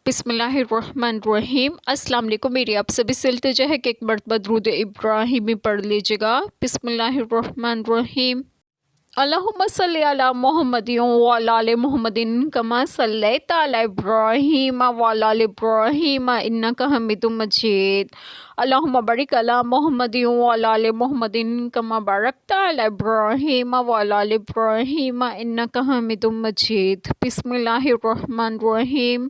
بسم اللہ الرحمن الرحیم۔ السلام علیکم۔ میری آپ سبھی سے التجا ہے کہ ایک مرتبہ درود ابراہیمی پڑھ لیجیے گا۔ بسم اللہ الرحمن الرحیم۔ اللہم صلی علی محمد وعلی آل محمد کما صلیت علی ابراہیم وعلی آل ابراہیم انک حمید مجید۔ اللہم بارک علی محمد وعلی آل محمد کما بارکت علی ابراہیم وعلی آل ابراہیم انک حمید مجید۔ بسم اللہ الرحمن الرحیم۔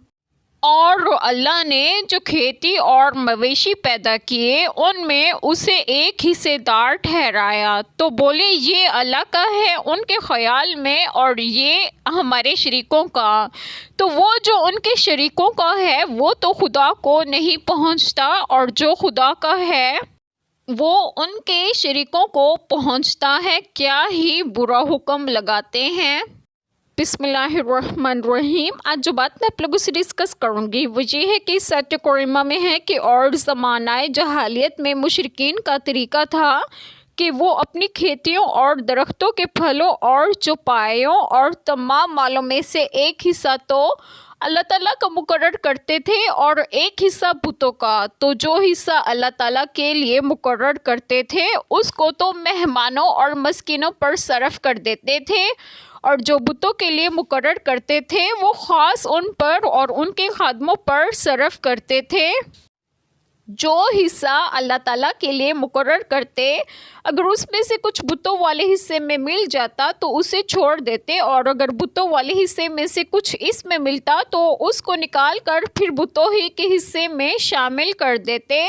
اور اللہ نے جو کھیتی اور مویشی پیدا کیے ان میں اسے ایک حصے دار ٹھہرایا، تو بولے یہ اللہ کا ہے ان کے خیال میں اور یہ ہمارے شریکوں کا، تو وہ جو ان کے شریکوں کا ہے وہ تو خدا کو نہیں پہنچتا، اور جو خدا کا ہے وہ ان کے شریکوں کو پہنچتا ہے۔ کیا ہی برا حکم لگاتے ہیں۔ بسم اللہ الرحمن الرحیم۔ آج جو بات میں آپ لوگوں سے ڈسکس کروں گی وہ یہ ہے کہ اس آیت کریمہ میں ہے کہ اور زمانہ جاہلیت میں مشرکین کا طریقہ تھا کہ وہ اپنی کھیتیوں اور درختوں کے پھلوں اور چوپایوں اور تمام مالوں میں سے ایک حصہ تو اللہ تعالیٰ کا مقرر کرتے تھے اور ایک حصہ بتوں کا، تو جو حصہ اللہ تعالیٰ کے لیے مقرر کرتے تھے اس کو تو مہمانوں اور مسکینوں پر صرف کر دیتے تھے، اور جو بتوں کے لیے مقرر کرتے تھے وہ خاص ان پر اور ان کے خادموں پر صرف کرتے تھے۔ جو حصہ اللہ تعالیٰ کے لیے مقرر کرتے، اگر اس میں سے کچھ بتوں والے حصے میں مل جاتا تو اسے چھوڑ دیتے، اور اگر بتوں والے حصے میں سے کچھ اس میں ملتا تو اس کو نکال کر پھر بتوں ہی کے حصے میں شامل کر دیتے۔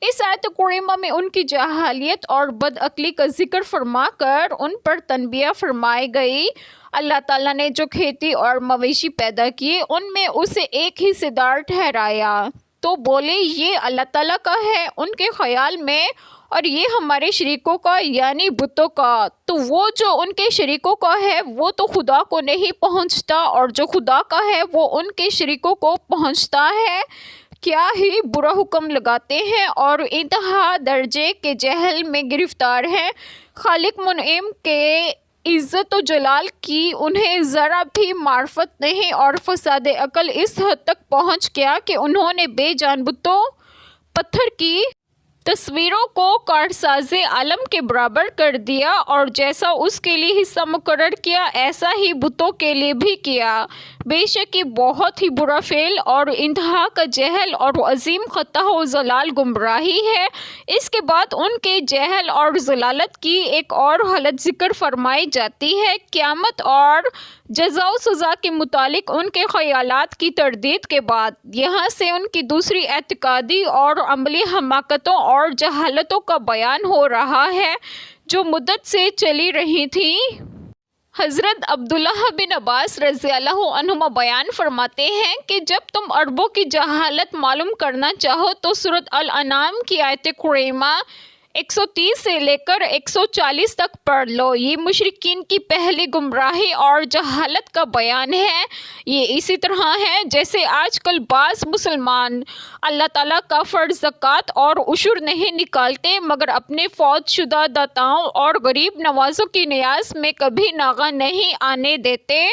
اس آیت کریمہ میں ان کی جاہلیت اور بدعقلی کا ذکر فرما کر ان پر تنبیہ فرمائی گئی۔ اللہ تعالیٰ نے جو کھیتی اور مویشی پیدا کیے ان میں اسے ایک حصے دار ٹھہرایا، تو بولے یہ اللہ تعالیٰ کا ہے ان کے خیال میں اور یہ ہمارے شریکوں کا یعنی بتوں کا، تو وہ جو ان کے شریکوں کا ہے وہ تو خدا کو نہیں پہنچتا، اور جو خدا کا ہے وہ ان کے شریکوں کو پہنچتا ہے۔ کیا ہی برا حکم لگاتے ہیں اور انتہا درجے کے جہل میں گرفتار ہیں۔ خالق منعم کے عزت و جلال کی انہیں ذرا بھی معرفت نہیں، اور فساد عقل اس حد تک پہنچ گیا کہ انہوں نے بے جان بتوں، پتھر کی تصویروں کو کارساز عالم کے برابر کر دیا، اور جیسا اس کے لیے حصہ مقرر کیا ایسا ہی بتوں کے لیے بھی کیا۔ بے شک یہ بہت ہی برا فعل اور انتہا کا جہل اور عظیم خطا و ضلال گمراہی ہے۔ اس کے بعد ان کے جہل اور ضلالت کی ایک اور حالت ذکر فرمائی جاتی ہے۔ قیامت اور جزا و سزا کے متعلق ان کے خیالات کی تردید کے بعد یہاں سے ان کی دوسری اعتقادی اور عملی حماقتوں اور جہالتوں کا بیان ہو رہا ہے جو مدت سے چلی رہی تھیں۔ حضرت عبداللہ بن عباس رضی اللہ عنہما بیان فرماتے ہیں کہ جب تم عربوں کی جہالت معلوم کرنا چاہو تو سورۃ الانعام کی آیت کریمہ 130 سے لے کر 140 تک پڑھ لو۔ یہ مشرکین کی پہلی گمراہی اور جہالت کا بیان ہے۔ یہ اسی طرح ہے جیسے آج کل بعض مسلمان اللہ تعالیٰ کا فرض زکوٰۃ اور عشر نہیں نکالتے، مگر اپنے فوت شدہ داتاؤں اور غریب نوازوں کی نیاز میں کبھی ناغہ نہیں آنے دیتے،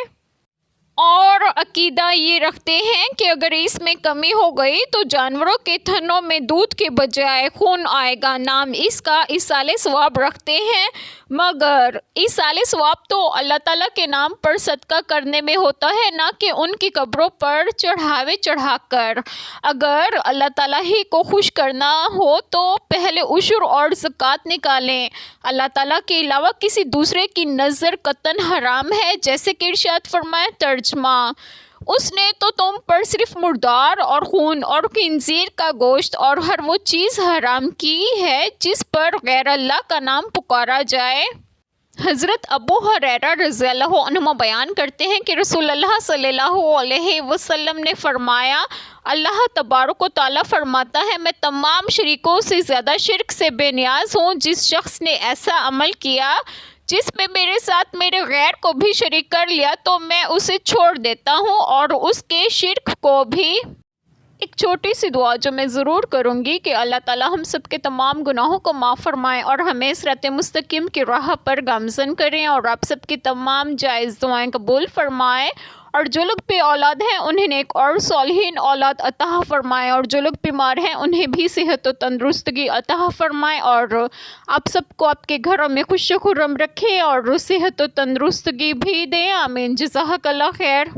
اور عقیدہ یہ رکھتے ہیں کہ اگر اس میں کمی ہو گئی تو جانوروں کے تھنوں میں دودھ کے بجائے خون آئے گا۔ نام اس کا ایصال ثواب رکھتے ہیں، مگر ایصال ثواب تو اللہ تعالیٰ کے نام پر صدقہ کرنے میں ہوتا ہے، نہ کہ ان کی قبروں پر چڑھاوے چڑھا کر۔ اگر اللہ تعالیٰ ہی کو خوش کرنا ہو تو پہلے عشر اور زکوٰۃ نکالیں۔ اللہ تعالیٰ کے علاوہ کسی دوسرے کی نظر قطعاً حرام ہے، جیسے کہ ارشاد فرمایا ترجمہ، اس نے تو تم پر صرف مردار اور خون اور خنزیر کا گوشت اور ہر وہ چیز حرام کی ہے جس پر غیر اللہ کا نام پکارا جائے۔ حضرت ابو ہریرہ رضی اللہ عنہ بیان کرتے ہیں کہ رسول اللہ صلی اللہ علیہ وسلم نے فرمایا، اللہ تبارک و تعالیٰ فرماتا ہے میں تمام شریکوں سے زیادہ شرک سے بے نیاز ہوں۔ جس شخص نے ایسا عمل کیا جس میں میرے ساتھ میرے غیر کو بھی شریک کر لیا تو میں اسے چھوڑ دیتا ہوں اور اس کے شرک کو بھی۔ ایک چھوٹی سی دعا جو میں ضرور کروں گی کہ اللہ تعالیٰ ہم سب کے تمام گناہوں کو معاف فرمائے اور ہمیں صراط مستقیم کی راہ پر گامزن کریں، اور آپ سب کی تمام جائز دعائیں قبول فرمائے، اور جو لوگ بے اولاد ہیں انہیں نیک اور صالحین اولاد عطا فرمائے، اور جو لوگ بیمار ہیں انہیں بھی صحت و تندرستگی عطا فرمائے، اور آپ سب کو آپ کے گھروں میں خوش و خرم رکھے اور صحت و تندرستگی بھی دے، آمین، جزاک اللہ خیر۔